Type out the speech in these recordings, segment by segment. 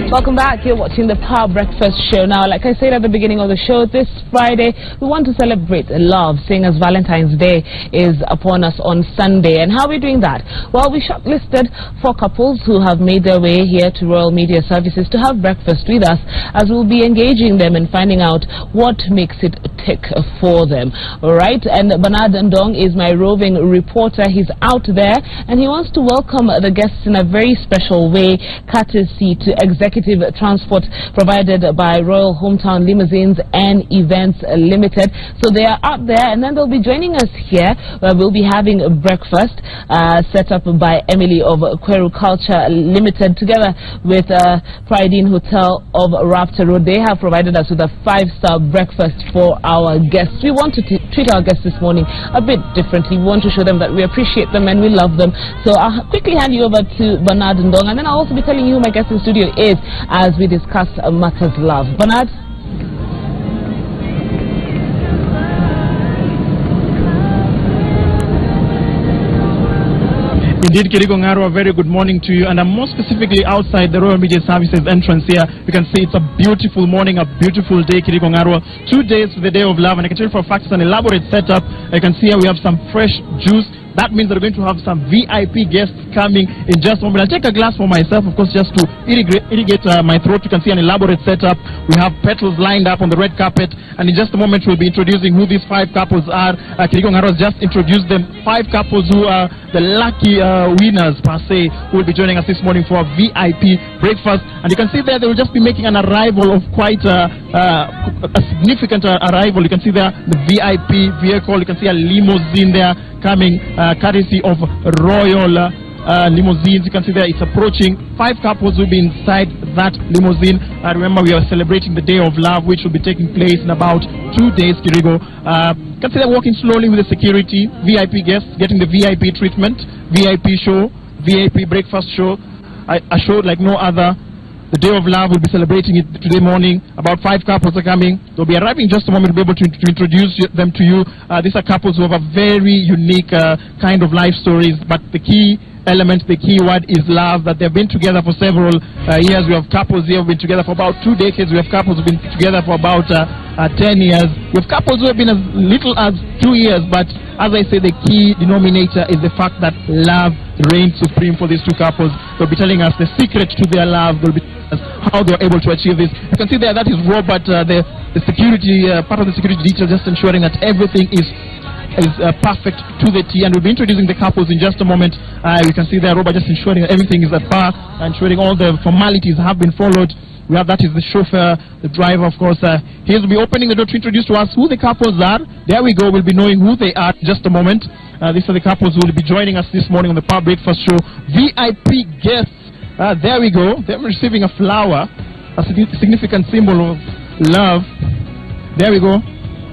Welcome back. You're watching the Power Breakfast Show. Now, like I said at the beginning of the show, this Friday we want to celebrate love, seeing as Valentine's Day is upon us on Sunday. And how are we doing that? Well, we shortlisted 4 couples who have made their way here to Royal Media Services to have breakfast with us, as we'll be engaging them and finding out what makes it tick for them. All right. And Bernard Ndong is my roving reporter. He's out there and he wants to welcome the guests in a very special way, courtesy to executive transport provided by Royal Hometown Limousines and Events Limited. So they are out there, and then they'll be joining us here where we'll be having a breakfast set up by Emily of Kweru Culture Limited together with Pride Inn Hotel of Raptor Road. They have provided us with a 5-star breakfast for our guests. We want to treat our guests this morning a bit differently. We want to show them that we appreciate them and we love them. So I'll quickly hand you over to Bernard Ndong, and then I'll also be telling you who my guest in studio is as we discuss matters love. Bernard? Indeed, Kiriko Ngaro, a very good morning to you, and I'm more specifically outside the Royal Media Services entrance here. You can see it's a beautiful morning, a beautiful day, Kiriko Ngaro. 2 days for the Day of Love, and I can tell you for a fact it's an elaborate setup. I can see here we have some fresh juice. That means that we're going to have some VIP guests coming in just a moment. I'll take a glass for myself, of course, just to irrigate my throat. You can see an elaborate setup. We have petals lined up on the red carpet, and in just a moment we'll be introducing who these 5 couples are. Kiriko Ngaro has just introduced them. 5 couples who are the lucky winners, per se, who will be joining us this morning for a VIP breakfast. And you can see there they will just be making an arrival of quite a significant arrival. You can see there the VIP vehicle. You can see a limousine there coming courtesy of Royal Limousines. You can see there it's approaching. 5 couples will be inside that limousine. Remember, we are celebrating the Day of Love, which will be taking place in about 2 days, Kirigo. You can see they're walking slowly with the security. VIP guests getting the VIP treatment, VIP show, VIP breakfast show, a show like no other. The Day of Love will be celebrating it today morning. About 5 couples are coming. They'll be arriving in just a moment. We'll be able to introduce them to you. These are couples who have a very unique kind of life stories, but the key element, the key word is love, that they've been together for several years. We have couples here who have been together for about 2 decades. We have couples who have been together for about 10 years. We have couples who have been as little as 2 years, but as I say, the key denominator is the fact that love reigns supreme for these 2 couples. They'll be telling us the secret to their love. They'll be telling us how they're able to achieve this. You can see there that is Robert, the security, part of the security detail, just ensuring that everything is perfect to the T, and we'll be introducing the couples in just a moment. You can see there Robert just ensuring that everything is at par, ensuring all the formalities have been followed. We have, that is the chauffeur, the driver, of course. He will be opening the door to introduce to us who the couples are. There we go. We'll be knowing who they are in just a moment. These are the couples who will be joining us this morning on the Power Breakfast Show. VIP guests. There we go. They're receiving a flower, a significant symbol of love. There we go.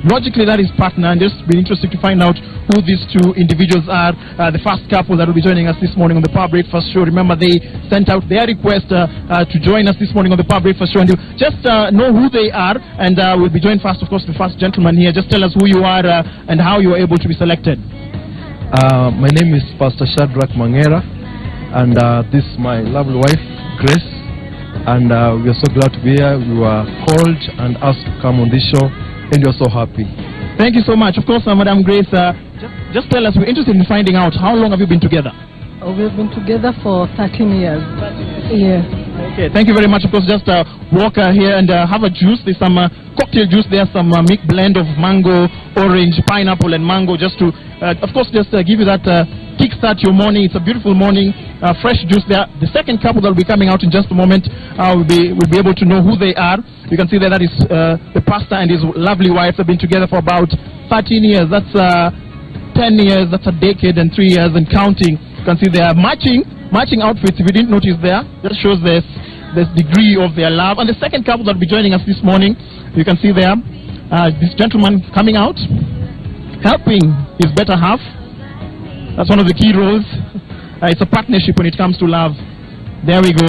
Logically, that is partner, and just been interested to find out who these 2 individuals are. The first couple that will be joining us this morning on the Power Breakfast Show. Remember, they sent out their request to join us this morning on the Power Breakfast Show, and you just know who they are. And we'll be joined first, of course, the first gentleman here. Just tell us who you are and how you were able to be selected. My name is Pastor Shadrach Mangera, and this is my lovely wife, Grace. And we are so glad to be here. We were called and asked to come on this show, and you're so happy. Thank you so much. Of course, Madam Grace, just tell us, we're interested in finding out, how long have you been together? We've been together for 13 years. Yeah. Okay, thank you very much. Of course, just walk here and have a juice. There's some cocktail juice there, some mixed blend of mango, orange, pineapple, and mango, just to, of course, just give you that kickstart your morning. It's a beautiful morning. Fresh juice there. The second couple that will be coming out in just a moment, we'll be able to know who they are. You can see there that is the pastor and his lovely wife. They've been together for about 13 years. That's 10 years. That's a decade and 3 years and counting. You can see they are matching outfits. If you didn't notice there, just shows this degree of their love. And the second couple that will be joining us this morning, you can see there, this gentleman coming out, helping his better half. That's one of the key roles. It's a partnership when it comes to love. There we go.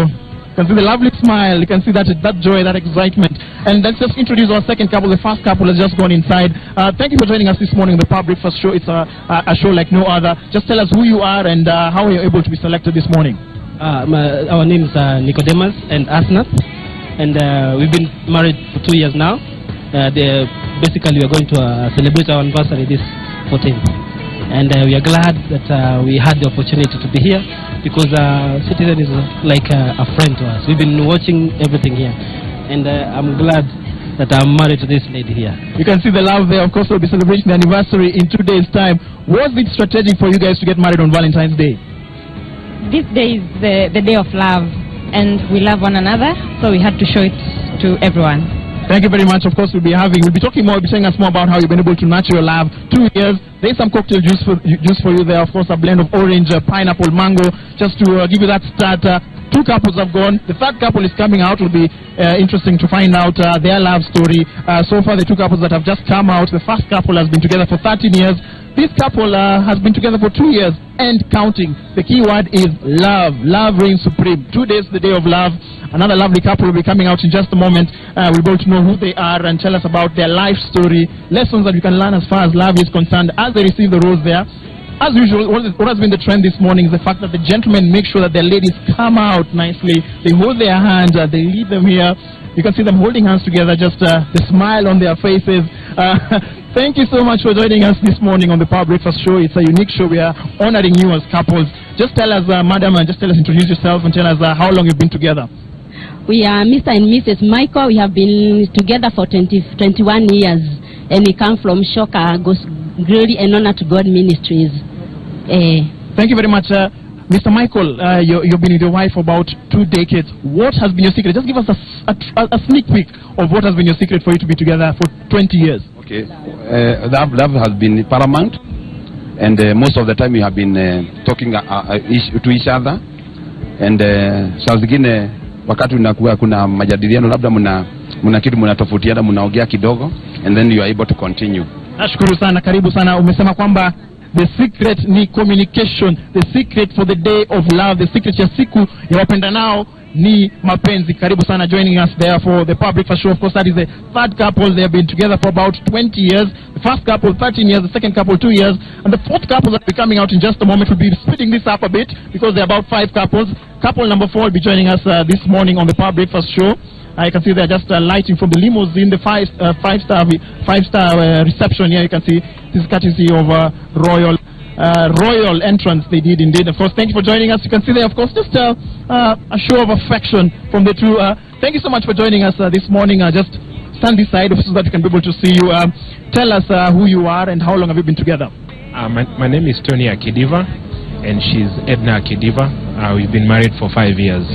You can see the lovely smile. You can see that joy, that excitement. And let's just introduce our second couple. The first couple has just gone inside. Thank you for joining us this morning on the Power Breakfast Show. It's a show like no other. Just tell us who you are and how you're able to be selected this morning. Our names are Nicodemus and Asnath. and we've been married for 2 years now. Basically, we are going to celebrate our anniversary this 14th, and we are glad that we had the opportunity to be here, because Citizen is like a friend to us. We've been watching everything here, and I'm glad that I'm married to this lady here. You can see the love there. Of course, we'll be celebrating the anniversary in 2 days' time. Was it strategic for you guys to get married on Valentine's Day? This day is the day of love, and we love one another, so we had to show it to everyone. Thank you very much. Of course, we'll be telling us more about how you've been able to nurture your love. 2 years. There's some cocktail juice for you there. Of course, a blend of orange, pineapple, mango, just to give you that start. 2 couples have gone. The 3rd couple is coming out. It will be interesting to find out their love story. So far, the 2 couples that have just come out, the first couple has been together for 13 years. This couple has been together for 2 years and counting. The key word is love. Love reigns supreme. 2 days, the day of love. Another lovely couple will be coming out in just a moment. We're able to know who they are and tell us about their life story. Lessons that you can learn as far as love is concerned as they receive the rose there. As usual, what has been the trend this morning is the fact that the gentlemen make sure that their ladies come out nicely. They hold their hands, they lead them here. You can see them holding hands together, just the smile on their faces. Thank you so much for joining us this morning on the Power Breakfast Show. It's a unique show. We are honoring you as couples. Just tell us, madam, and introduce yourself and tell us how long you've been together. We are Mr. and Mrs. Michael. We have been together for 21 years, and we come from Shoka, Glory and Honor to God Ministries. Thank you very much. Mr. Michael, you've been with your wife for about 2 decades. What has been your secret? Just give us a sneak peek of what has been your secret for you to be together for 20 years. Okay. Love has been paramount, and most of the time we have been talking to each other, and saa zingine wakati unakuwa kuna majadiliano, labda mna kitu mnatofautiana, mnaongea kidogo, and then you are able to continue. Nashukuru sana, karibu sana. Umesema kwamba the secret ni communication. The secret for the day of love, the secret ya siku ya wapendanao ni mapenzi. Karibu sana, joining us there for the Power Breakfast Show. Of course, that is the 3rd couple. They have been together for about 20 years. The first couple 13 years, the second couple 2 years, and the 4th couple that will be coming out in just a moment. We'll be speeding this up a bit because there are about 5 couples. Couple number 4 will be joining us this morning on the Power Breakfast Show. I can see they're just lighting from the limousine, the five-star reception here. You can see this is courtesy of royal entrance they did indeed. Of course, thank you for joining us. You can see there, of course, just a show of affection from the 2. Thank you so much for joining us this morning. Just stand this side so that we can be able to see you. Tell us who you are and how long have you been together? My name is Tony Akidiva, and she's Edna Akidiva. We've been married for 5 years.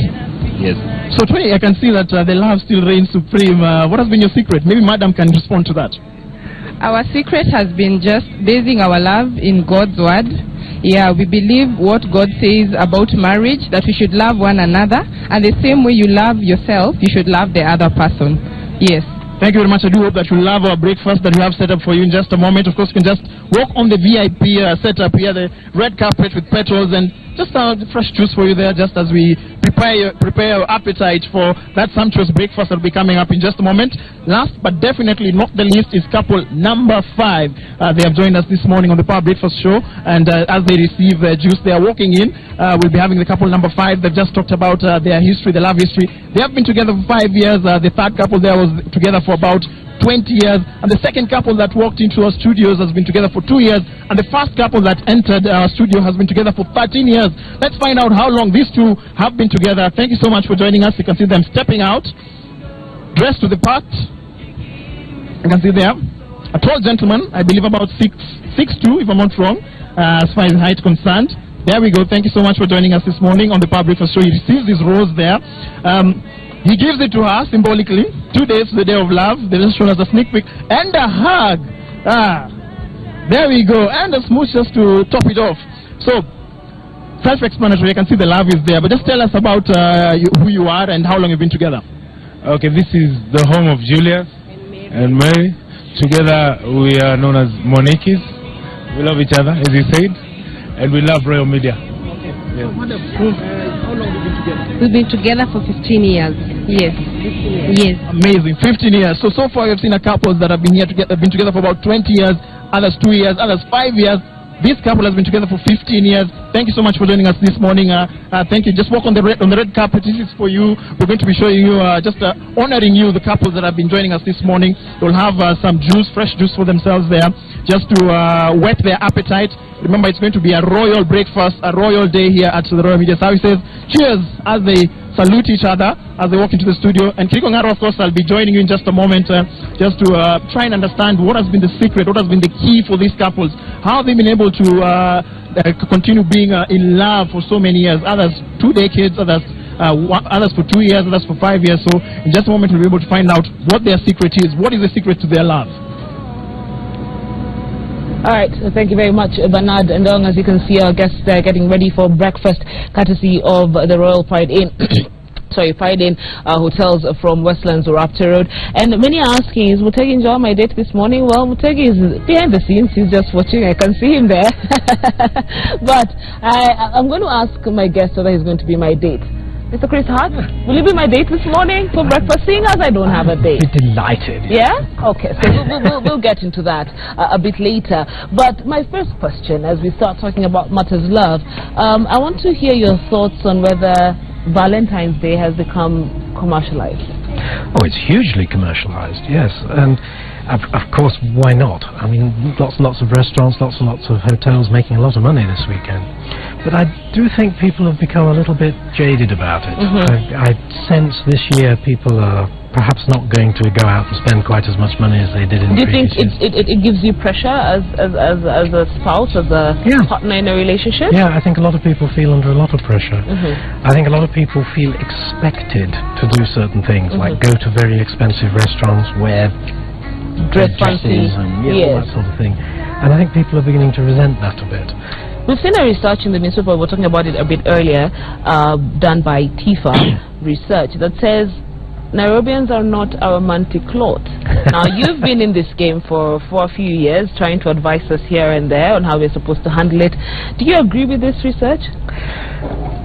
Yes. So, Tony, I can see that the love still reigns supreme. What has been your secret? Maybe Madam can respond to that. Our secret has been just basing our love in God's word. Yeah, we believe what God says about marriage, that we should love one another, and the same way you love yourself, you should love the other person. Yes. Thank you very much. I do hope that you love our breakfast that we have set up for you in just a moment. Of course, you can just walk on the VIP setup here, the red carpet with petals, and just fresh juice for you there, just as we prepare your appetite for that sumptuous breakfast that will be coming up in just a moment. Last but definitely not the least is couple number 5. They have joined us this morning on the Power Breakfast Show, and as they receive juice, they are walking in. We'll be having the couple number 5. They've just talked about their history, their love history. They have been together for 5 years. The 3rd couple there was together for about 20 years, and the second couple that walked into our studios has been together for 2 years, and the first couple that entered our studio has been together for 13 years. Let's find out how long these 2 have been together. Thank you so much for joining us. You can see them stepping out, dressed to the part. You can see there a tall gentleman, I believe about 6'2", if I'm not wrong, as far as height concerned. There we go. Thank you so much for joining us this morning on the Power Breakfast Show. He receives this rose there. He gives it to her symbolically. 2 days, the day of love. They just show us a sneak peek and a hug. There we go. And a smooch just to top it off. So, self-explanatory. You can see the love is there. But just tell us about who you are and how long you've been together. Okay, this is the home of Julius and Mary. Together, we are known as Moniquis. We love each other, as you said. And we love Royal Media. Okay. Yes. How long have you been together? We've been together for 15 years. Yes. 15 years. Yes. Amazing. 15 years. So far you've seen a couple that have been together for about 20 years, others 2 years, others 5 years. This couple has been together for 15 years. Thank you so much for joining us this morning. Thank you. Just walk on the red carpet. This is for you. We're going to be showing you, honoring you, the couples that have been joining us this morning. They'll have some juice, fresh juice for themselves there, just to whet their appetite. Remember, it's going to be a royal breakfast, a royal day here at the Royal Media Services. Cheers as they salute each other as they walk into the studio. And Kiriko Ngaro, of course, I'll be joining you in just a moment, just to try and understand what has been the secret, what has been the key for these couples. How have they been able to continue being in love for so many years? Others 2 decades, others for 2 years, others for 5 years. So in just a moment, we'll be able to find out what their secret is. What is the secret to their love? All right, thank you very much, Bernard. And as you can see, our guests are getting ready for breakfast, courtesy of the Royal Pride Inn. Pride Inn hotels from Westlands or Raptor Road. And many are asking, is Mutegi enjoying my date this morning? Well, Mutegi is behind the scenes. He's just watching. I can see him there. But I'm going to ask my guest whether he's going to be my date. Mr. Chris Hart, will you be my date this morning for breakfast, seeing as I don't have a date? I'd be delighted. Yeah? Okay, so we'll get into that a bit later. But my first question, as we start talking about matters love, I want to hear your thoughts on whether Valentine's Day has become commercialized. Oh, it's hugely commercialized, yes. And of course, why not? I mean, lots and lots of restaurants, lots and lots of hotels making a lot of money this weekend. But I do think people have become a little bit jaded about it. I sense this year people are perhaps not going to go out and spend quite as much money as they did in the previous years. Do you think it gives you pressure as a spouse, as a partner in a relationship? Yeah, I think a lot of people feel under a lot of pressure. I think a lot of people feel expected to do certain things, like go to very expensive restaurants, wear dress fancy, and all that sort of thing. And I think people are beginning to resent that a bit. We've seen a research in the newspaper, we were talking about it a bit earlier, done by TIFA research, that says Nairobians are not a romantic lot. Now, you've been in this game for a few years, trying to advise us here and there on how we're supposed to handle it. Do you agree with this research?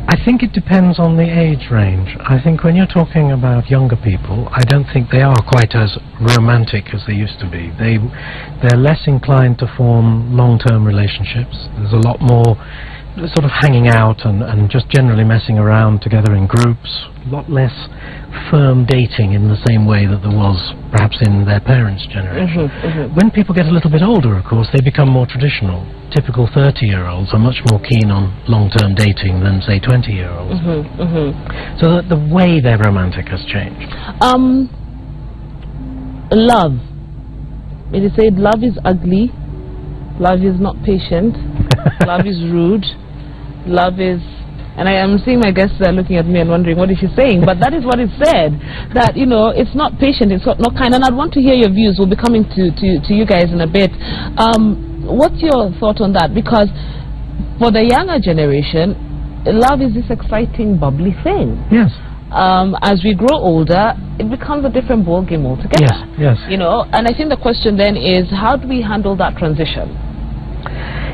I think it depends on the age range. I think when you're talking about younger people, I don't think they are quite as romantic as they used to be. They're less inclined to form long-term relationships. There's a lot more sort of hanging out and just generally messing around together in groups. A lot less firm dating in the same way that there was perhaps in their parents' generation. When people get a little bit older, of course, they become more traditional. Typical 30-year-olds are much more keen on long-term dating than, say, 20-year-olds. So the way they're romantic has changed. Love. It is said love is ugly, love is not patient, love is rude, love is... And I am seeing my guests looking at me and wondering what is she saying, but that is what it said, that, you know, it's not patient, it's not kind. And I'd want to hear your views. We'll be coming to you guys in a bit. What's your thought on that? Because for the younger generation, love is this exciting, bubbly thing. Yes. As we grow older, it becomes a different ballgame altogether. Yes. You know, and I think the question then is, how do we handle that transition?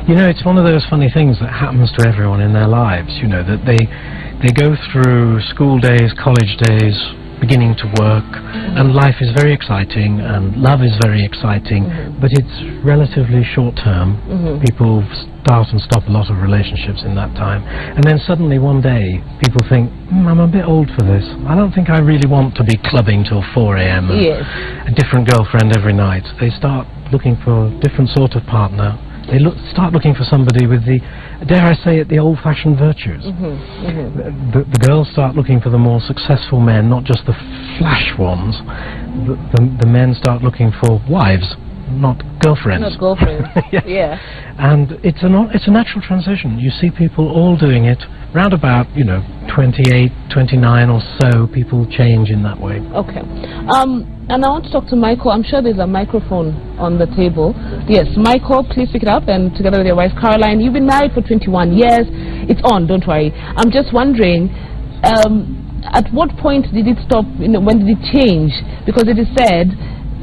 You know, it's one of those funny things that happens to everyone in their lives, you know, that they go through school days, college days, beginning to work, and life is very exciting, and love is very exciting, but it's relatively short-term. People start and stop a lot of relationships in that time. And then suddenly one day, people think, I'm a bit old for this. I don't think I really want to be clubbing till 4 a.m. and a different girlfriend every night. They start looking for a different sort of partner. They start looking for somebody with the, dare I say it, the old-fashioned virtues. The girls start looking for the more successful men, not just the flash ones. The men start looking for wives, not girlfriends. Not girlfriends, yeah. And it's a natural transition. You see people all doing it. Round about, you know, 28, 29 or so, people change in that way. Okay. And I want to talk to Michael. I'm sure there's a microphone on the table. Yes, Michael, please pick it up. And together with your wife, Caroline, you've been married for 21 years. It's on, don't worry. I'm just wondering, at what point did it stop? You know, when did it change? Because it is said,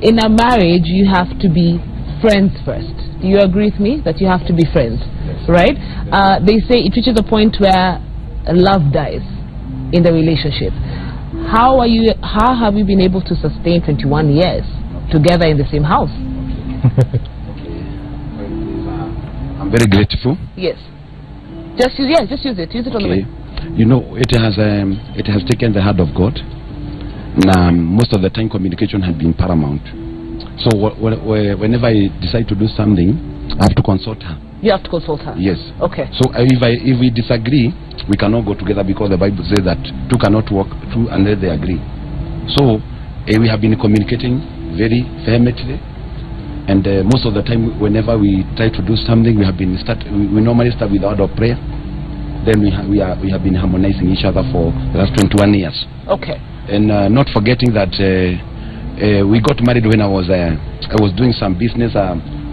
in a marriage, you have to be friends first. Do you agree with me that you have to be friends, right? They say it reaches a point where love dies in the relationship. How have you been able to sustain 21 years together in the same house? I'm very grateful. Yes. Just use it. Use it on the mic. You know, it has taken the heart of God. Most of the time communication has been paramount. So whenever I decide to do something, I have to consult her. You have to consult her? Yes. Okay. So if we disagree, we cannot go together, because the Bible says that two cannot walk through unless they agree. So we have been communicating very vehemently, and most of the time whenever we try to do something, we normally start with the word of prayer. Then we have been harmonizing each other for the last 21 years. Okay. And not forgetting that we got married when I was doing some business.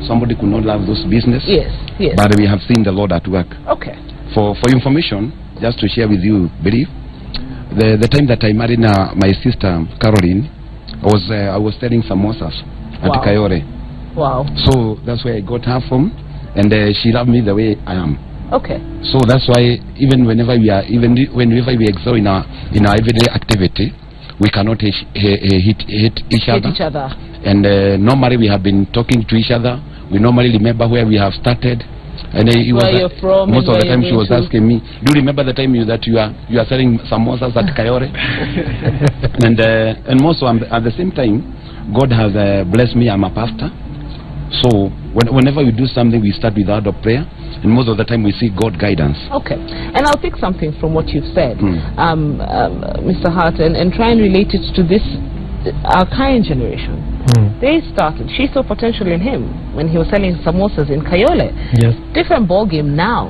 Somebody could not love those business. Yes, yes. But we have seen the Lord at work. Okay. For information, just to share with you, believe the time that I married my sister Caroline, I was selling samosas at Kayore. Wow. So that's where I got her from, and she loved me the way I am. Okay. So that's why whenever we excel in our everyday activity, we cannot hit each other. And normally we have been talking to each other. We normally remember where we have started. And where you're from. Most of the time she was asking me, "Do you remember the time that you are selling samosas at Kayore?" and also at the same time, God has blessed me. I'm a pastor. So whenever we do something, we start with the word of prayer, and most of the time we see God guidance. Okay, and I'll pick something from what you've said, Mr. Hart, and try and relate it to this our current generation. She saw potential in him when he was selling samosas in Kayole. Yes. Different ball game now.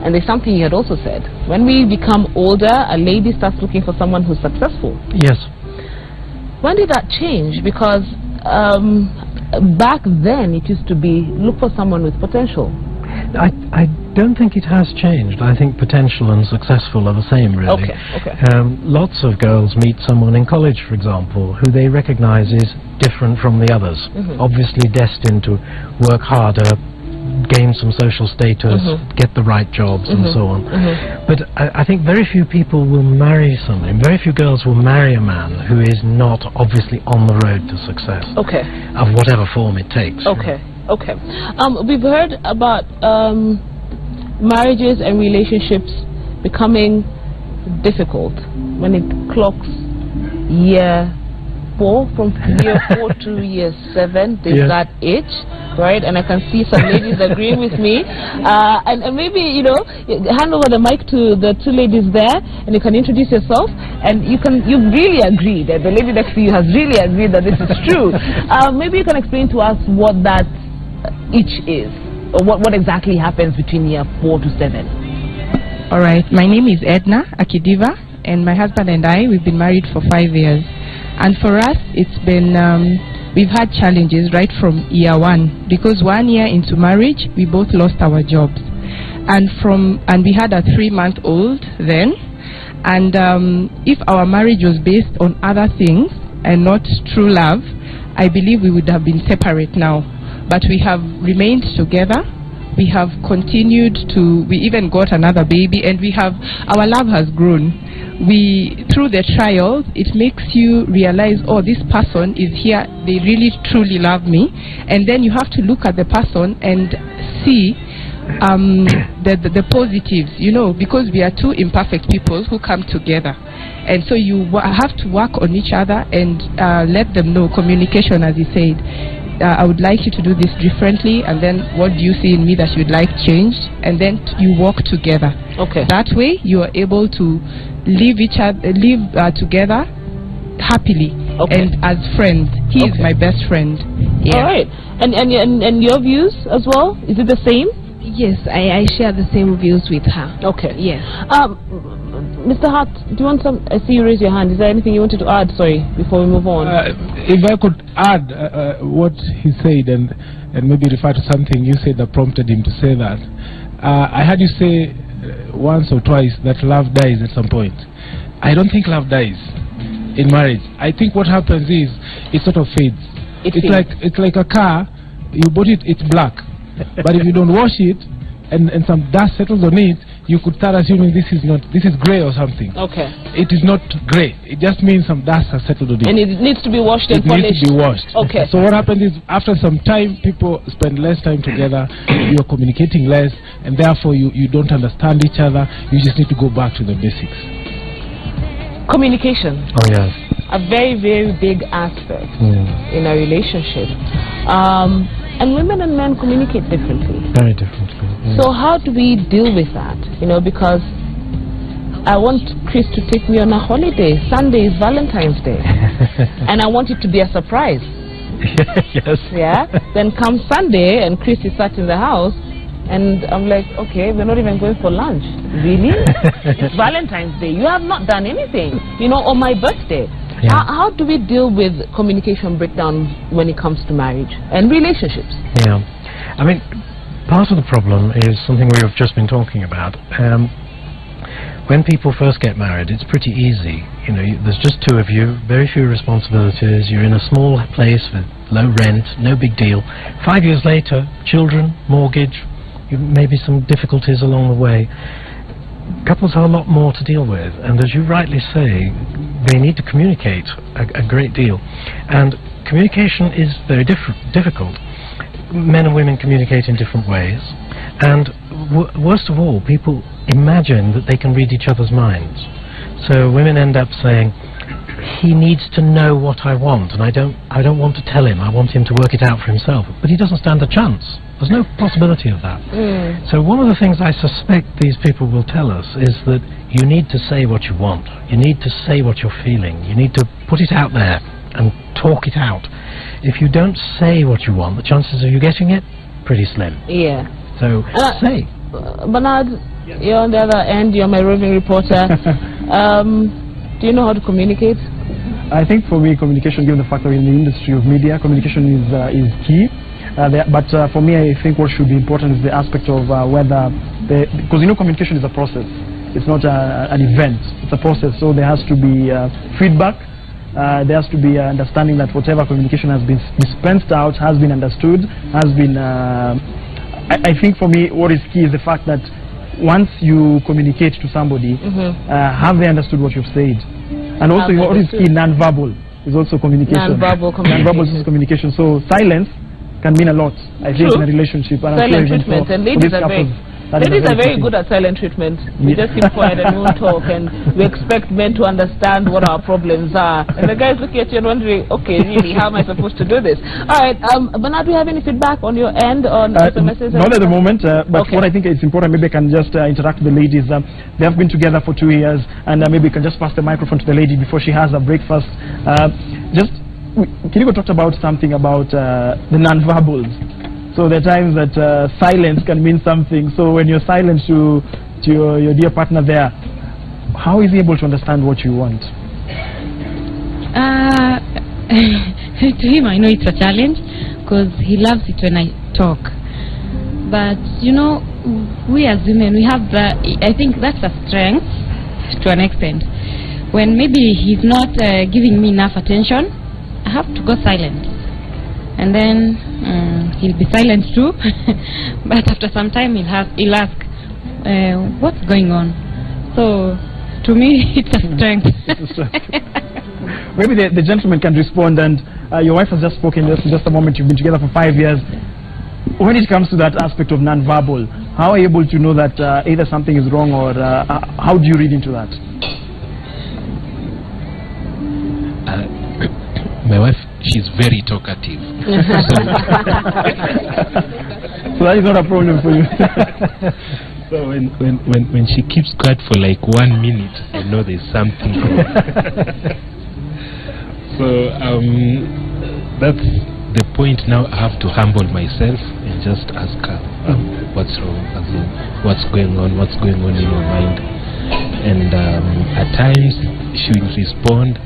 And there's something you had also said. When we become older, a lady starts looking for someone who's successful. Yes. When did that change? Because back then it used to be look for someone with potential. I don't think it has changed. I think potential and successful are the same, really. Okay, okay. Lots of girls meet someone in college, for example, who they recognize is different from the others. Obviously destined to work harder, gain some social status, get the right jobs and so on. But I think very few people will marry someone, very few girls will marry a man who is not obviously on the road to success. Okay. Of whatever form it takes. Okay. Okay. We've heard about marriages and relationships becoming difficult when it clocks year 4, from year 4 to year 7. There's that age, right? And I can see some ladies agreeing with me. And maybe, you know, hand over the mic to the two ladies there, and you can introduce yourself. And you really agreed, that the lady next to you has really agreed that this is true. Maybe you can explain to us what that each is, or what exactly happens between year 4 to 7. All right, my name is Edna Akidiva, and my husband and I, we've been married for 5 years. And for us, it's been, we've had challenges right from year 1, because 1 year into marriage, we both lost our jobs. And we had a 3-month-old then. And if our marriage was based on other things and not true love, I believe we would have been separate now. But we have remained together. We have continued to, we even got another baby, and our love has grown. Through the trials, it makes you realize, oh, this person is here, they really truly love me. And then you have to look at the person and see the positives, you know, because we are two imperfect people who come together. And so you have to work on each other and let them know, communication, as you said. I would like you to do this differently, and then what do you see in me that you'd like changed, and then you work together. Okay. That way you are able to live together happily, and as friends. He is my best friend. Yeah. All right. And your views as well? Is it the same? Yes, I share the same views with her. Okay. Yes. Mr. Hart, do you want some? I see you raise your hand. Is there anything you wanted to add? Sorry, before we move on. If I could add what he said and maybe refer to something you said that prompted him to say that. I heard you say once or twice that love dies at some point. I don't think love dies in marriage. I think what happens is it sort of fades. It's like a car. You bought it, it's black. But if you don't wash it and some dust settles on it, you could start assuming this is grey or something. Okay. It is not grey. It just means some dust has settled on it. And it needs to be washed and polished. It needs to be washed. Okay. So what happens is, after some time, people spend less time together, you're communicating less, and therefore you don't understand each other. You just need to go back to the basics. Communication. Oh, yes. A very, very big aspect in a relationship. And women and men communicate differently. Very differently. Yeah. So how do we deal with that? You know, because I want Chris to take me on a holiday. Sunday is Valentine's Day. And I want it to be a surprise. Yes. Yeah? Then come Sunday and Chris is sat in the house and I'm like, okay, we're not even going for lunch. Really? It's Valentine's Day. You have not done anything. You know, on my birthday. Yeah. How do we deal with communication breakdowns when it comes to marriage and relationships? Yeah. I mean, part of the problem is something we've just been talking about. When people first get married, it's pretty easy. You know, there's just two of you, very few responsibilities. You're in a small place with low rent, no big deal. 5 years later, children, mortgage, maybe some difficulties along the way. Couples have a lot more to deal with, and as you rightly say, they need to communicate a great deal. And communication is very difficult. Men and women communicate in different ways, and worst of all, people imagine that they can read each other's minds. So women end up saying, he needs to know what I want, and I don't want to tell him. I want him to work it out for himself. But he doesn't stand a chance. There's no possibility of that. So one of the things I suspect these people will tell us is that you need to say what you want. You need to say what you're feeling. You need to put it out there and talk it out. If you don't say what you want, the chances of you getting it, pretty slim. Yeah. So say. Bernard, you're on the other end. You're my roving reporter. Do you know how to communicate? I think for me, communication, given the fact that we're in the industry of media, communication is key. But for me, I think what should be important is the aspect of whether, because you know, communication is a process. It's not an event. It's a process. So there has to be feedback. There has to be understanding that whatever communication has been dispensed out has been understood, has been. I think for me, what is key is the fact that once you communicate to somebody, have they understood what you've said? And also, what is key, non-verbal is also communication. Non-verbal communication. Non-verbal is communication. So silence can mean a lot, I think, in a relationship. And silent treatment, and ladies are very good at silent treatment. We just keep quiet and we won't talk, and we expect men to understand what our problems are. And the guys looking at you and wondering, okay, really, how am I supposed to do this? All right, Bernard, do you have any feedback on your end on SMSs? Not at the moment, but what I think is important, maybe I can just interact with the ladies. They have been together for 2 years, and maybe we can just pass the microphone to the lady before she has her breakfast. Kiriko talked about something about the non-verbals. So there are times that silence can mean something. So when you're silent to your dear partner there, how is he able to understand what you want? To him, I know it's a challenge because he loves it when I talk. But you know, we as women, we have I think that's a strength to an extent. When maybe he's not giving me enough attention, I have to go silent, and then he'll be silent too. But after some time, he'll ask, "What's going on?" So, to me, it's a strength. Maybe the gentleman can respond. And your wife has just spoken just a moment. You've been together for 5 years. When it comes to that aspect of non-verbal, how are you able to know that either something is wrong, or how do you read into that? My wife, she's very talkative. So that is not a problem for you. So when she keeps quiet for like 1 minute, I know there's something wrong. So that's the point. Now I have to humble myself and just ask her, what's wrong, what's going on in your mind. And at times she will respond,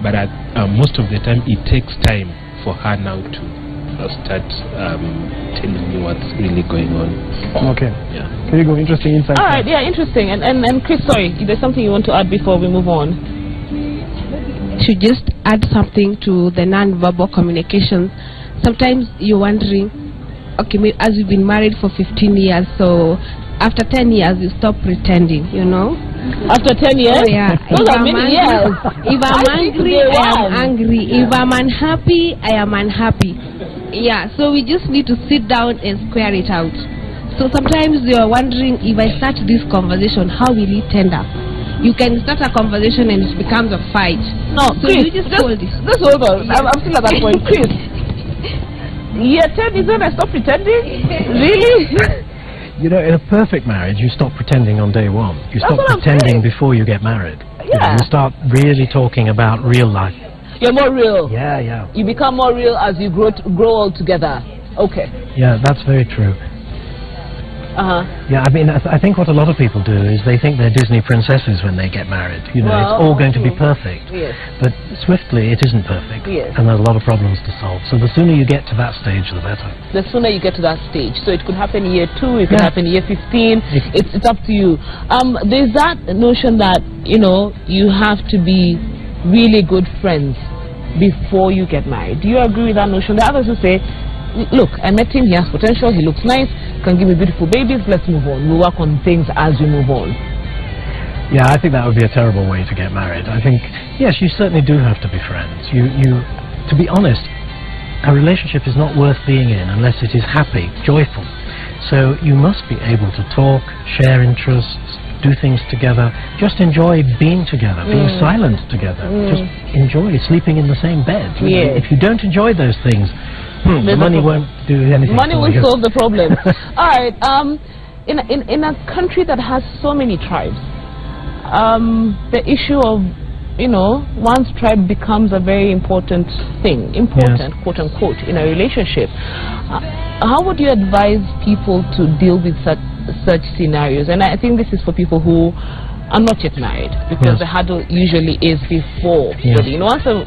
but most of the time it takes time for her now to start telling me what's really going on. Okay. Yeah. Can you go? Interesting insight. All right. Yeah, interesting. And Chris, sorry, is there something you want to add before we move on? To just add something to the non-verbal communication. Sometimes you're wondering, okay, as we've been married for 15 years, so after 10 years, you stop pretending, you know. After 10 years? Oh, yeah. Those are many years. If I'm angry, I am angry. If I'm unhappy, I am unhappy. Yeah, so we just need to sit down and square it out. So sometimes you're wondering, if I start this conversation, how will it end up? You can start a conversation and it becomes a fight. No, so Chris, you just hold it. Just hold on. Yeah. I'm still at that point. Chris, year 10 is when I stop pretending? Really? You know, in a perfect marriage, you stop pretending on day one. You stop pretending before you get married. Yeah. You start really talking about real life. You're more real. Yeah. You become more real as you grow old together. Okay. Yeah, that's very true. Yeah, I mean, I think what a lot of people do is they think they're Disney princesses when they get married. You know, it's all going to be perfect. Yes. But swiftly, it isn't perfect. Yes. And there's a lot of problems to solve. So the sooner you get to that stage, the better. The sooner you get to that stage. So it could happen year 2, it could happen year 15. It's up to you. There's that notion that, you know, you have to be really good friends before you get married. Do you agree with that notion? The others who say, look, I met him, he has potential, he looks nice, can give me beautiful babies, let's move on. We'll work on things as we move on. Yeah, I think that would be a terrible way to get married. I think, yes, you certainly do have to be friends. To be honest, a relationship is not worth being in unless it is happy, joyful. So you must be able to talk, share interests, do things together, just enjoy being together, being silent together, just enjoy sleeping in the same bed. You know, if you don't enjoy those things, the money won't do anything. Money won't solve the problem. All right. In a country that has so many tribes, the issue of, you know, one's tribe becomes a very important thing, quote unquote, in a relationship. How would you advise people to deal with such scenarios? And I think this is for people who are not yet married, because the hurdle usually is before. But, you know, once a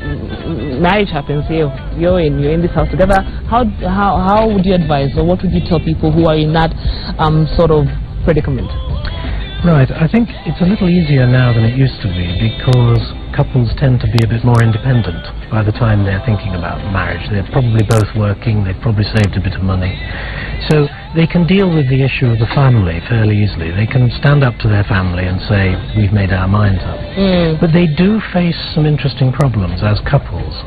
marriage happens, you're in this house together. How would you advise, or what would you tell people who are in that sort of predicament? Right, I think it's a little easier now than it used to be, because couples tend to be a bit more independent by the time they're thinking about marriage. They're probably both working, they've probably saved a bit of money. So they can deal with the issue of the family fairly easily. They can stand up to their family and say, we've made our minds up. But they do face some interesting problems as couples.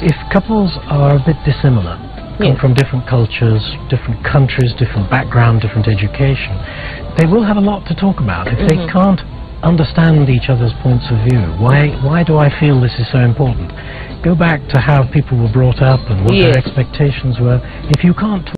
If couples are a bit dissimilar, come from different cultures, different countries, different background, different education, they will have a lot to talk about. If they can't understand each other's points of view, why do I feel this is so important? Go back to how people were brought up and what their expectations were. If you can't